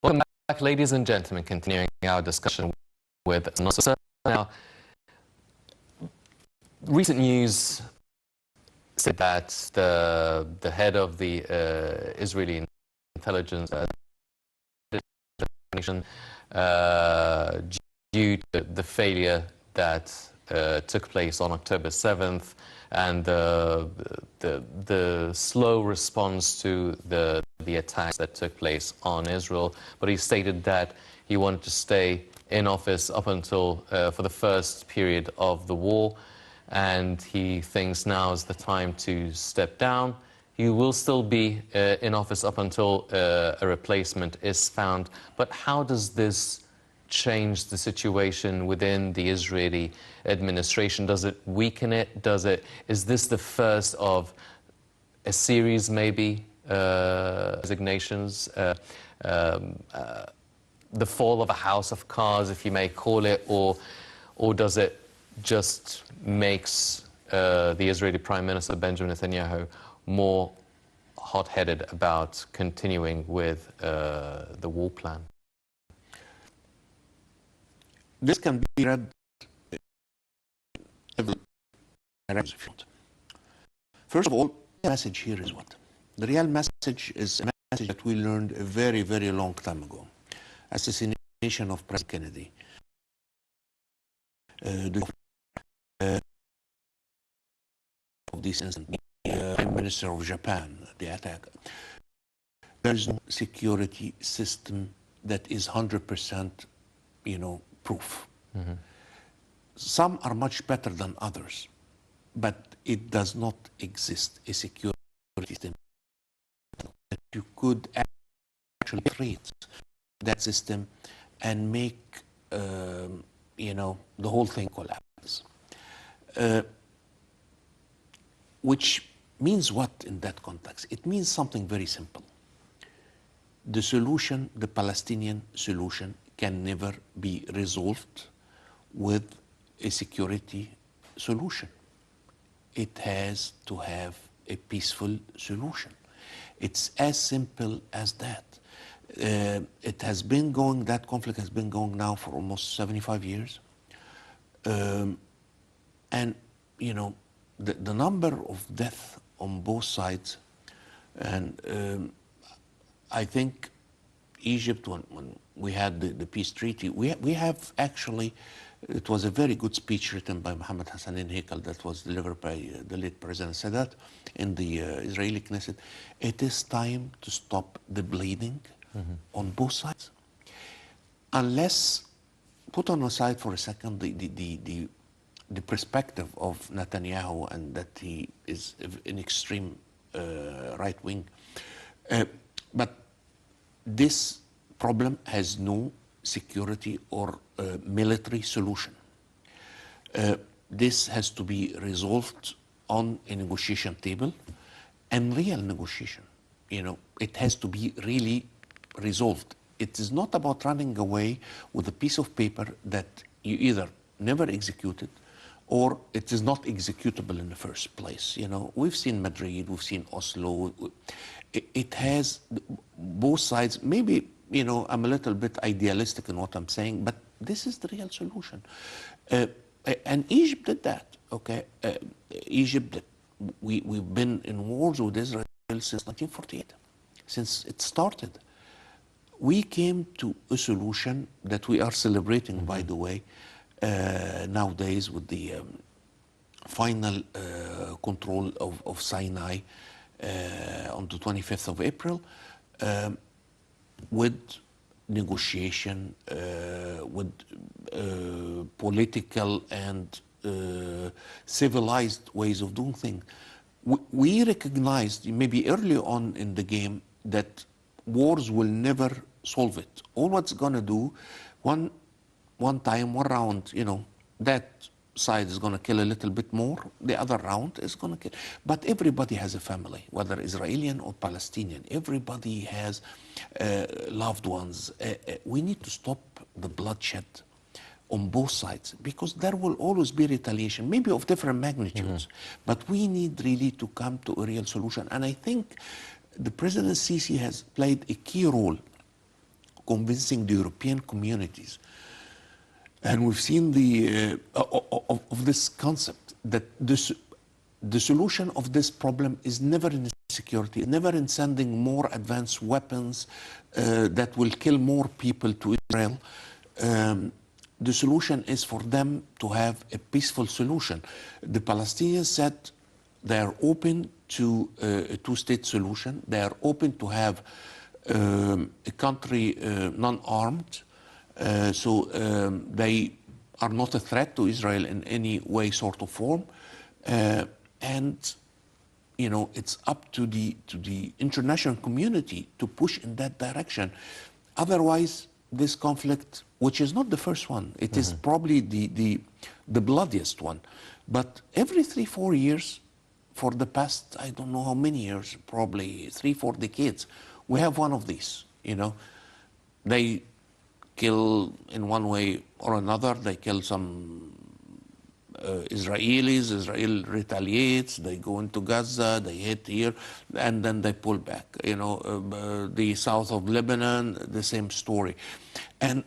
Welcome back, ladies and gentlemen, continuing our discussion with Nasser. Now, recent news said that the head of the Israeli intelligence due to the failure that took place on October 7th and the slow response to the attacks that took place on Israel, but he stated that he wanted to stay in office up until for the first period of the war, and he thinks now is the time to step down. He will still be in office up until a replacement is found. But how does this change the situation within the Israeli administration? Does it weaken it? Is this the first of a series, maybe, resignations, the fall of a house of cards, if you may call it, or does it just makes the Israeli Prime Minister Benjamin Netanyahu more hot-headed about continuing with the war plan? This can be read if you want. First of all, the message here is what? The real message is a message that we learned a very, very long time ago. Assassination of President Kennedy. Of this incident, the Prime Minister of Japan, the attack. There is no security system that is 100%, proof. Mm-hmm. Some are much better than others, but it does not exist a security system that you could actually create that system and make the whole thing collapse. Which means what in that context? It means something very simple. The solution, the Palestinian solution, can never be resolved with a security solution. It has to have a peaceful solution. It's as simple as that. It has been going, that conflict has been going now for almost 75 years. And, the number of deaths on both sides, and I think Egypt, when we had the peace treaty, we have actually, it was a very good speech written by Mohammed Hassanin Heikal that was delivered by the late President Sadat in the Israeli Knesset. It is time to stop the bleeding on both sides. Unless, put on aside for a second the perspective of Netanyahu and that he is an extreme right wing. But this problem has no security or military solution. This has to be resolved on a negotiation table and real negotiation. It has to be really resolved. It is not about running away with a piece of paper that you either never executed or it is not executable in the first place. We've seen Madrid, we've seen Oslo. It has both sides. Maybe, I'm a little bit idealistic in what I'm saying, but this is the real solution. And Egypt did that, okay? Egypt, we've been in wars with Israel since 1948, since it started. We came to a solution that we are celebrating, by the way, nowadays with the final control of Sinai on the 25th of April, with negotiation, with political and civilized ways of doing things. We recognized maybe early on in the game that wars will never solve it. All what's going to do, one time, one round, that side is going to kill a little bit more, the other round is going to kill. But everybody has a family, whether Israeli or Palestinian. Everybody has loved ones. We need to stop the bloodshed on both sides, because there will always be retaliation, maybe of different magnitudes. But we need really to come to a real solution. And I think the President Sisi has played a key role convincing the European communities. And we've seen the of this concept that the solution of this problem is never in security, never in sending more advanced weapons that will kill more people to Israel. The solution is for them to have a peaceful solution. The Palestinians said they are open to a two-state solution. They are open to have a country non-armed. So they are not a threat to Israel in any way, sort of form. And you know, it's up to the international community to push in that direction. Otherwise, this conflict, which is not the first one, it is probably the bloodiest one. But every 3-4 years, for the past, I don't know how many years, probably 3-4 decades, we have one of these. You know, they kill in one way or another. They kill some Israelis. Israel retaliates. They go into Gaza. They hit here, and then they pull back. You know, the south of Lebanon, the same story. And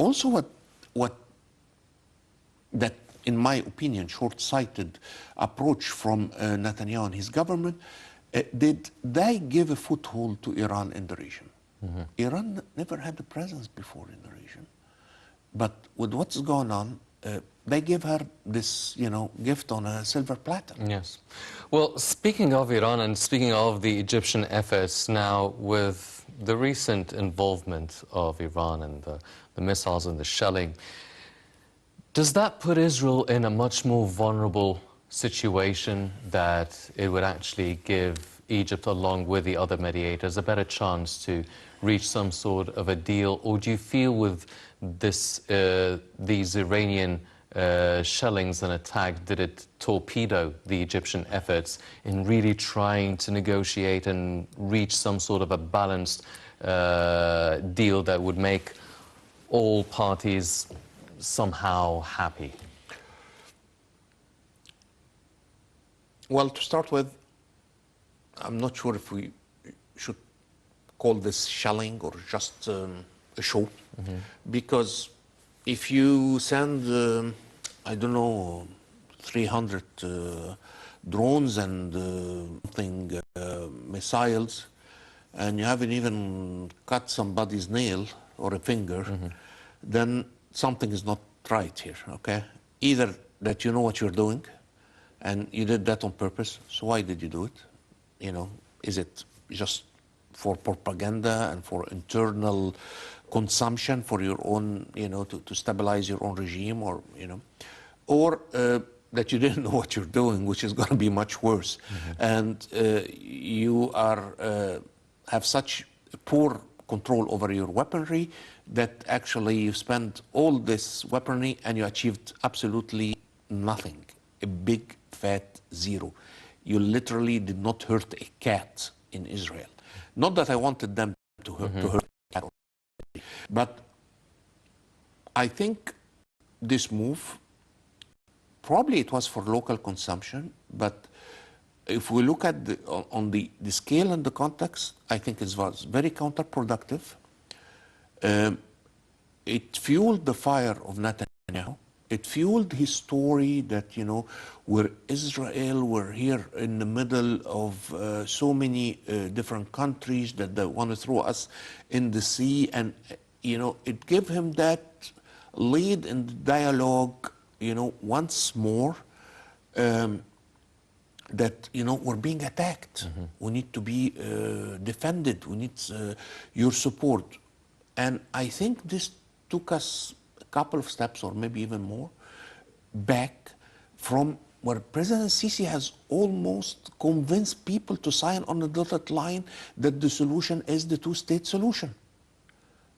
also, what that, in my opinion, short-sighted approach from Netanyahu and his government, did they give a foothold to Iran in the region? Iran never had a presence before in the region. But with what's going on, they give her this, you know, gift on a silver platter. Yes. Well, speaking of Iran and speaking of the Egyptian efforts now, with the recent involvement of Iran and the missiles and the shelling, does that put Israel in a much more vulnerable situation that it would actually give Egypt, along with the other mediators, a better chance to reach some sort of a deal? Or do you feel with this, these Iranian shellings and attack, did it torpedo the Egyptian efforts in really trying to negotiate and reach some sort of a balanced deal that would make all parties somehow happy? Well, to start with, I'm not sure if we should call this shelling or just a show, because if you send, I don't know, 300 drones and missiles, and you haven't even cut somebody's nail or a finger, then something is not right here, okay? Either that you know what you're doing, and you did that on purpose, so why did you do it? You know, is it just for propaganda and for internal consumption for your own, you know, to stabilize your own regime, or, you know, or that you didn't know what you're doing, which is going to be much worse. And you are have such poor control over your weaponry that actually you spend all this weaponry and you achieved absolutely nothing, a big fat zero. You literally did not hurt a cat in Israel. Not that I wanted them to hurt a cat, but I think this move, probably it was for local consumption, but if we look at on the scale and the context, I think it was very counterproductive. It fueled the fire of Netanyahu. It fueled his story that, you know, we're Israel, we're here in the middle of so many different countries that they want to throw us in the sea. And, you know, it gave him that lead in the dialogue, you know, once more, that, you know, we're being attacked. We need to be defended. We need your support. And I think this took us a couple of steps, or maybe even more, back from where President Sisi has almost convinced people to sign on the dotted line that the solution is the two-state solution.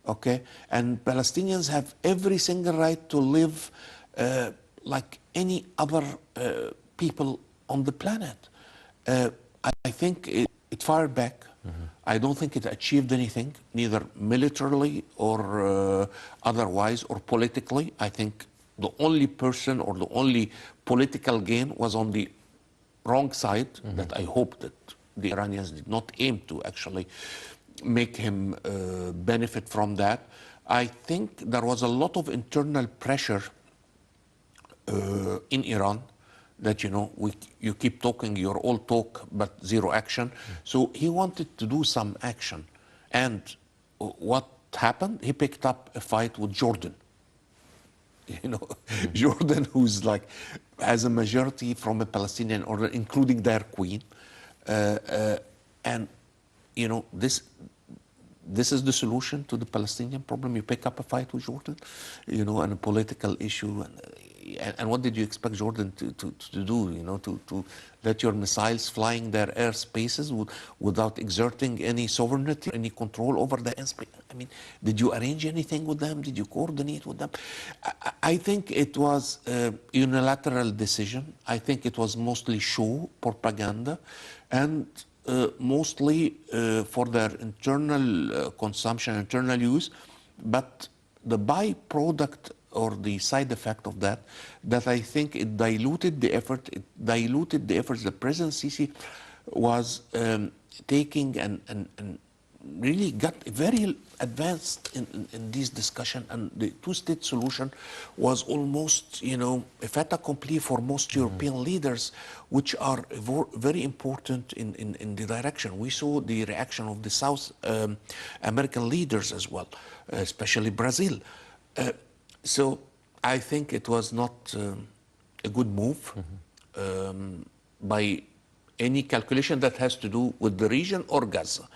Okay? And Palestinians have every single right to live like any other people on the planet. I think it fired back. I don't think it achieved anything, neither militarily or otherwise, or politically. I think the only person or the only political gain was on the wrong side, that I hope that the Iranians did not aim to actually make him benefit from that. I think there was a lot of internal pressure in Iran that, you know, you keep talking your old talk but zero action. So he wanted to do some action. And what happened? He picked up a fight with Jordan. You know, Jordan, who's like, has a majority from a Palestinian order, including their queen. And, you know, this is the solution to the Palestinian problem. You pick up a fight with Jordan, you know, and a political issue. And what did you expect Jordan to do, you know, to let your missiles flying their airspaces without exerting any sovereignty, any control over the airspace? I mean, did you arrange anything with them? Did you coordinate with them? I think it was a unilateral decision. I think it was mostly show, propaganda, and mostly for their internal consumption, internal use. But the byproduct or the side effect of that I think it diluted the effort. It diluted the efforts. The President Sisi was taking and really got very advanced in this discussion, and the two-state solution was almost, you know, a fait accompli for most European leaders, which are very important in the direction. We saw the reaction of the South American leaders as well, especially Brazil. So I think it was not a good move by any calculation that has to do with the region or Gaza.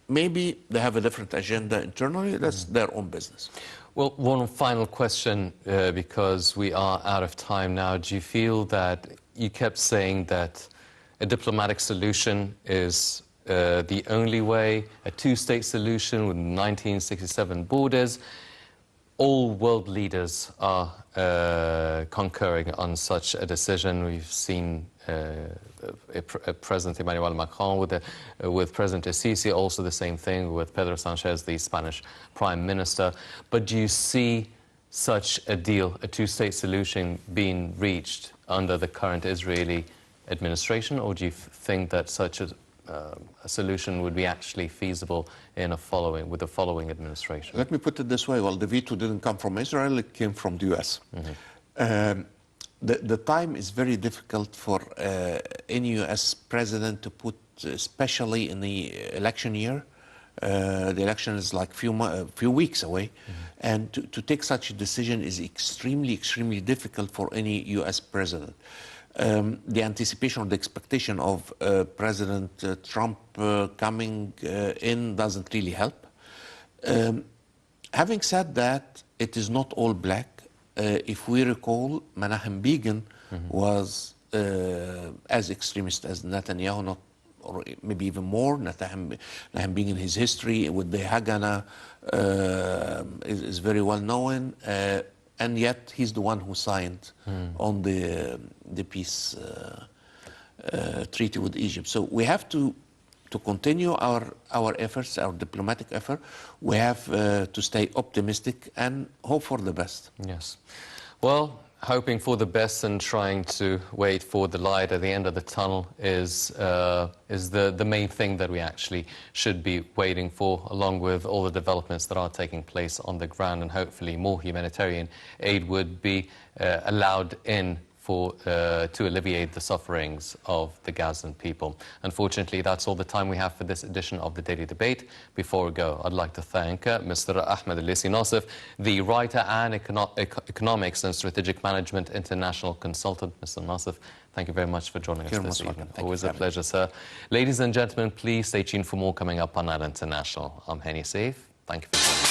Maybe they have a different agenda internally. That's their own business. Well, one final question, because we are out of time now. Do you feel that you kept saying that a diplomatic solution is the only way, a two-state solution with 1967 borders? All world leaders are concurring on such a decision. We've seen President Emmanuel Macron with President Sisi, also the same thing with Pedro Sanchez, the Spanish Prime Minister. But do you see such a deal, a two-state solution, being reached under the current Israeli administration, or do you think that such a solution would be actually feasible with the following administration? Let me put it this way. Well, the veto didn't come from Israel, it came from the US. The time is very difficult for any US president to put, especially in the election year. The election is like few weeks away. And to take such a decision is extremely, extremely difficult for any US president. The anticipation or the expectation of President Trump coming in doesn't really help. Having said that, it is not all black. If we recall, Menachem Begin was as extremist as Netanyahu, not, or maybe even more. Menachem Begin, his history with the Haganah is very well known. And yet he's the one who signed on the peace treaty with Egypt. So we have to continue our efforts, our diplomatic effort. We have to stay optimistic and hope for the best. Yes. Well, hoping for the best and trying to wait for the light at the end of the tunnel is the main thing that we actually should be waiting for, along with all the developments that are taking place on the ground, and hopefully more humanitarian aid would be allowed in to alleviate the sufferings of the Gazan people. Unfortunately, that's all the time we have for this edition of the Daily Debate. Before we go, I'd like to thank Mr. Ahmed ELLEISSY, the writer and economics and strategic management international consultant. Mr. Nassif, thank you very much for joining us this evening. Always a pleasure, sir. Ladies and gentlemen, please stay tuned for more coming up on Nile International. I'm Henny Saif. Thank you for joining us.